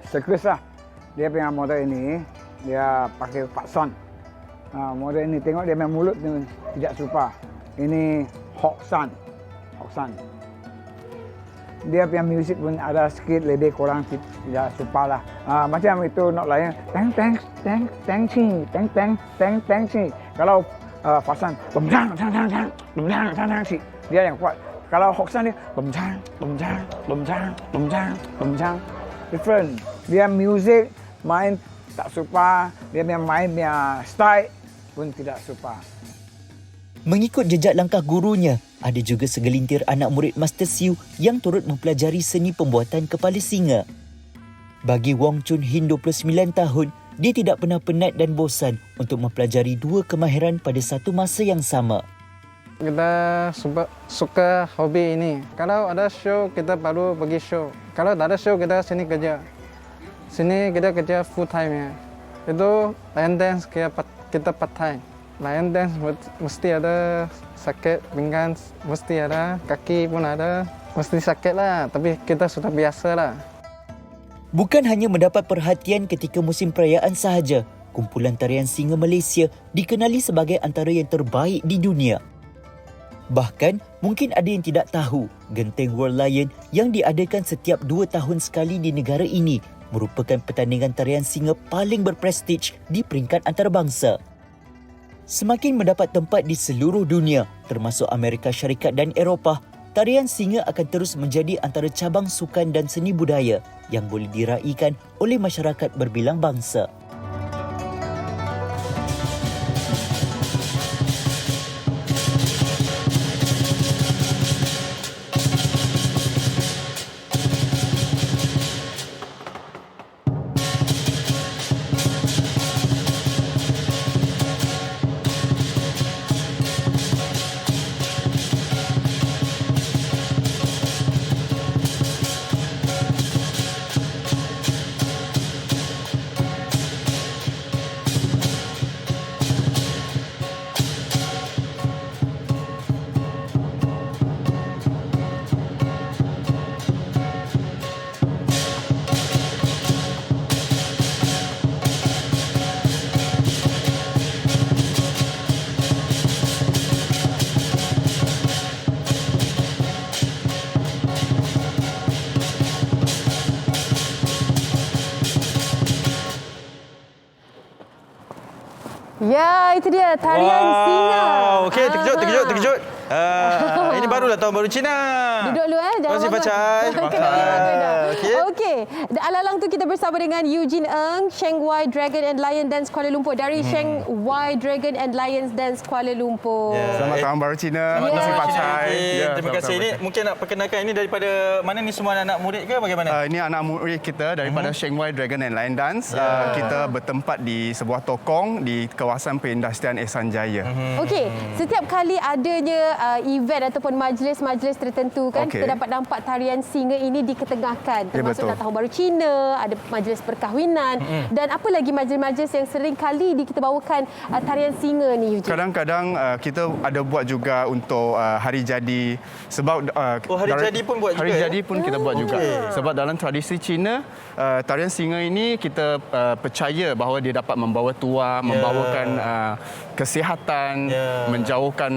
sirkus lah. Dia punya model ini, dia pakai Futsan. Model ini tengok dia main mulut tidak serupa. Ini Hoksan. dia punya musik pun ada sikit lebih kurang tidak supa lah. Macam itu not lain teng teng teng teng chi teng teng teng teng chi. Kalau Fasan bemjang jang jang jang bemjang jang jang chi, dia yang kuat. Kalau Hoksan dia bemjang bemjang bemjang bemjang bemjang. Different. Dia musik main tak supa, dia main punya style pun tidak supa. Mengikut jejak langkah gurunya, ada juga segelintir anak murid Master Siu yang turut mempelajari seni pembuatan kepala singa. Bagi Wong Chun Hin 29 tahun, dia tidak pernah penat dan bosan untuk mempelajari dua kemahiran pada satu masa yang sama. Kita suka hobi ini. Kalau ada show, kita baru pergi show. Kalau tak ada show, kita sini kerja. Sini kita kerja full time ya. Itu lion dance kita part time. Lion dance mesti ada sakit pinggang, mesti ada kaki pun ada, mesti sakit lah. Tapi kita sudah biasa lah. Bukan hanya mendapat perhatian ketika musim perayaan sahaja, kumpulan tarian singa Malaysia dikenali sebagai antara yang terbaik di dunia. Bahkan, mungkin ada yang tidak tahu, Genteng World Lion yang diadakan setiap 2 tahun sekali di negara ini merupakan pertandingan tarian singa paling berprestij di peringkat antarabangsa. Semakin mendapat tempat di seluruh dunia, termasuk Amerika Syarikat dan Eropah, tarian singa akan terus menjadi antara cabang sukan dan seni budaya yang boleh diraikan oleh masyarakat berbilang bangsa. Ya, itu dia tarian singa. Okey, terkejut. Ini barulah tahun baru Cina. Duduk dulu Terima jangan kasih Pacai. Okey. Alalang tu kita bersama dengan Eugene Ng, Sheng Wai Dragon and Lion Dance Kuala Lumpur dari Sheng Wai Dragon and Lions Dance Kuala Lumpur. Selamat tahun baru Cina. Terima kasih Pacai. Terima kasih. Ini mungkin nak perkenalkan ini daripada mana ni, semua anak murid ke bagaimana? Ini anak murid kita daripada Sheng Wai Dragon and Lion Dance. Kita bertempat di sebuah tokong di kawasan perindustrian Ehsan Jaya. Okey, setiap kali adanya event ataupun majlis-majlis tertentu kan, kita dapat nampak tarian singa ini diketengahkan. Termasuk Tahun Baru Cina, ada majlis perkahwinan dan apa lagi majlis-majlis yang sering kali kita bawakan tarian singa ni, Eugene? Kadang-kadang kita ada buat juga untuk hari jadi, sebab hari jadi pun buat hari juga. Jadi pun kita buat juga. Sebab dalam tradisi Cina, tarian singa ini kita percaya bahawa dia dapat membawa tuah, membawakan kesihatan, menjauhkan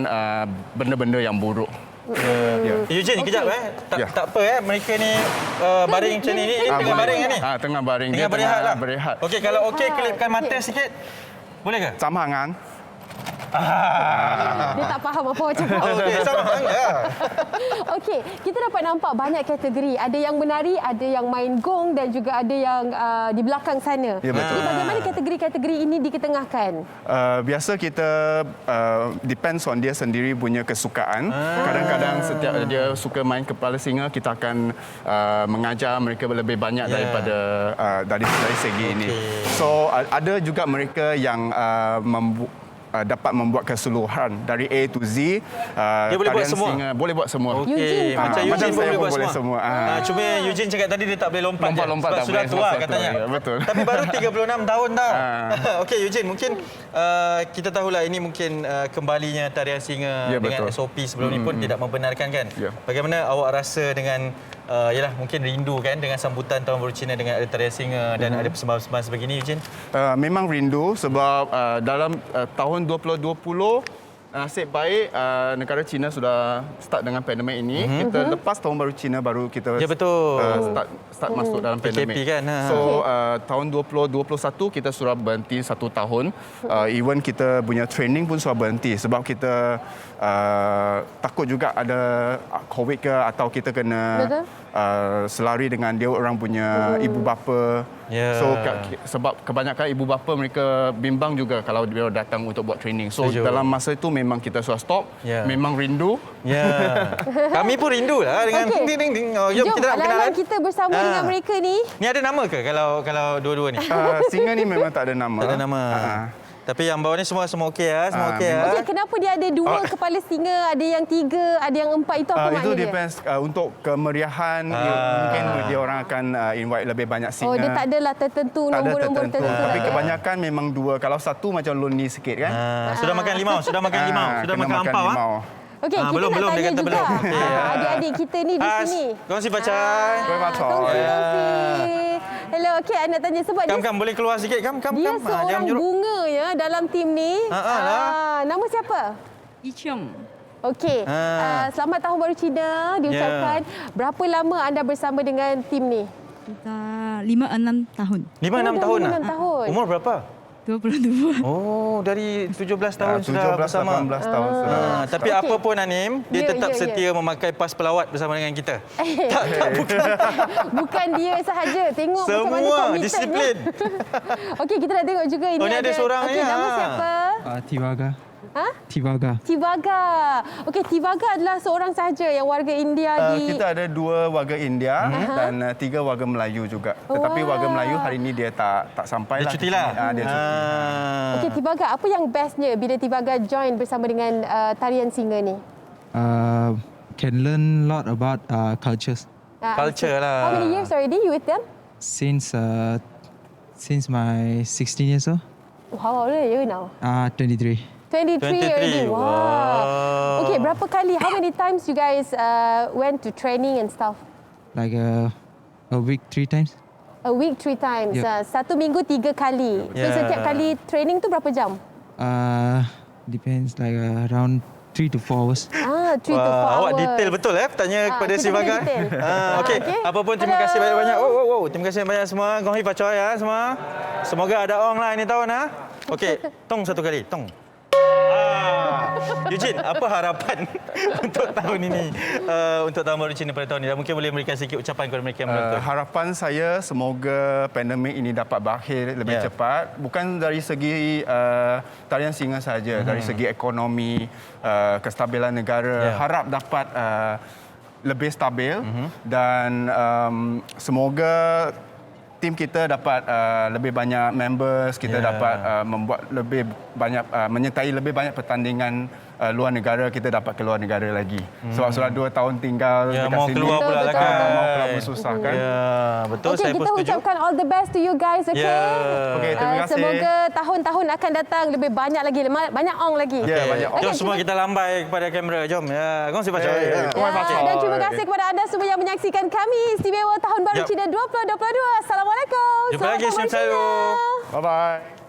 benda-benda yang buruk. Eugene, kejap tak apa mereka ni baring macam ni. Ini tengah baring kan ni? Tengah baring. Tengah berehat. Berehat. Okey, kalau kelipkan mata sikit. Boleh ke? Sama hangan. Dia tak faham apa macam mana. Okey, sama hangan. Okey, kita dapat nampak banyak kategori. Ada yang menari, ada yang main gong dan juga ada yang di belakang sana. Ya, betul. Jadi bagaimana kategori-kategori ini diketengahkan? Biasa kita depends on dia sendiri punya kesukaan. Kadang-kadang setiap dia suka main kepala singa, kita akan mengajar mereka lebih banyak daripada dari segi ini. So ada juga mereka yang dapat membuat keseluruhan dari A to Z. Dia boleh buat semua. Singa, boleh buat semua. Okey, macam Eugene saya boleh buat buat semua. Cuma Eugene cakap tadi dia tak boleh lompat tak sudah tua katanya. Betul. Tapi baru 36 tahun dah. Okey Eugene, mungkin kita tahulah ini mungkin kembalinya tarian singa dengan SOP sebelum ni pun tidak membenarkan kan. Bagaimana awak rasa dengan yalah mungkin rindu kan dengan sambutan Tahun Baru Cina dengan ada tarian singa dan ada persembahan-persembahan sebegini, Eugene? Memang rindu sebab dalam tahun 2020 Nasib baik negara China sudah start dengan pandemik ini. Kita lepas tahun baru China baru kita betul. start masuk dalam pandemik. PKP kan. So tahun 2021 kita sudah berhenti 1 tahun. Even kita punya training pun sudah berhenti sebab kita takut juga ada COVID ke atau kita kena selari dengan dia orang punya ibu bapa. So sebab kebanyakan ibu bapa mereka bimbang juga kalau dia datang untuk buat training. So dalam masa itu memang kita sudah stop. Memang rindu. Kami pun rindu lah dengan ding. Jom kita nak kenalan. Kita bersama dengan mereka ni. Ni ada nama ke kalau dua-dua ni? Singa ni memang tak ada nama. Tak ada nama. Tapi yang bawah ni semua okey ya, semua okey ya. Okey, kenapa dia ada 2 kepala singa, ada yang 3, ada yang 4, itu apa maknanya? Itu depends untuk kemeriahan, mungkin dia orang akan invite lebih banyak singa. Oh, dia tak adalah tertentu, nombor-nombor tertentu. Tapi kebanyakan memang 2. Kalau 1 macam lonely sikit kan. Sudah makan limau, sudah makan ampau. Okey, kita nak tanya juga adik-adik kita ni di sini. Kongsi pacar. Kongsi. Hello, okey, nak tanya sebab Kam, boleh keluar sikit, Kam. Dia seorang bunga ya dalam tim ni. Nama siapa? Ichong. Okey, selamat tahun baru Cina diucapkan. Berapa lama anda bersama dengan tim ni? Kita 5-6 tahun. 5-6 tahun? 5-6 tahun. Umur berapa? 22. Oh, dari 17 tahun 17, sudah bersama. 18 tahun sudah. Tapi apa pun Anim, dia tetap setia memakai pas pelawat bersama dengan kita. Bukan. Bukan dia sahaja. Tengok semua macam mana komitmennya. disiplin. Okey, kita nak tengok juga ini. Ni ada seorang ni. Nama siapa? Tiwaga. Tiwaga. Okey, Tiwaga adalah seorang sahaja yang warga India di... Kita ada 2 warga India dan 3 warga Melayu juga. Tetapi warga Melayu hari ini dia tak sampai dia lah. Cuti lah. Dia cuti. Okey, Tiwaga, apa yang bestnya bila Tiwaga join bersama dengan tarian singa ni? Can learn a lot about cultures. Culture lah. How many years already you with them? Since my 16 years old. How old are you now? 23. 23 already. Wow. Okay, berapa kali? How many times you guys went to training and stuff? Like a week 3 times. A week 3 times. Yep. 1 minggu 3 kali. So setiap kali training tu berapa jam? Depends, like around 3 to 4 hours. 3 to 4 hours. Awak detail betul tanya kepada si Vaga. Okey, apa pun terima kasih banyak-banyak. Terima kasih banyak semua. Gong hi pacoy ya semua. Semoga ada ong lah ini tahun Okey, tong satu kali, tong. Eugene, apa harapan untuk tahun ini, untuk tahun baru Cina pada tahun ini? Mungkin boleh memberikan sedikit ucapan kepada mereka yang menonton. Harapan saya semoga pandemik ini dapat berakhir lebih cepat. Bukan dari segi tarian singa sahaja, dari segi ekonomi, kestabilan negara. Harap dapat lebih stabil dan semoga tim kita dapat lebih banyak members, kita dapat membuat lebih banyak, menyertai lebih banyak pertandingan luar negara, kita dapat keluar negara lagi. Sebab sudah 2 tahun tinggal dekat mau sini. Keluar pula lah kan. Mau keluar pun susah kan. Betul, okay, saya pun kita setuju. ucapkan all the best to you guys, okay? Okay, terima kasih. Semoga tahun-tahun akan datang lebih banyak lagi, banyak ong lagi. Banyak ong. Jom semua kita lambai kepada kamera. Jom. Kong si pacar. Dan terima kasih kepada anda semua yang menyaksikan kami istimewa Tahun Baru Cina 2022. Assalamualaikum. Jumpa lagi, selamat selalu. Bye-bye.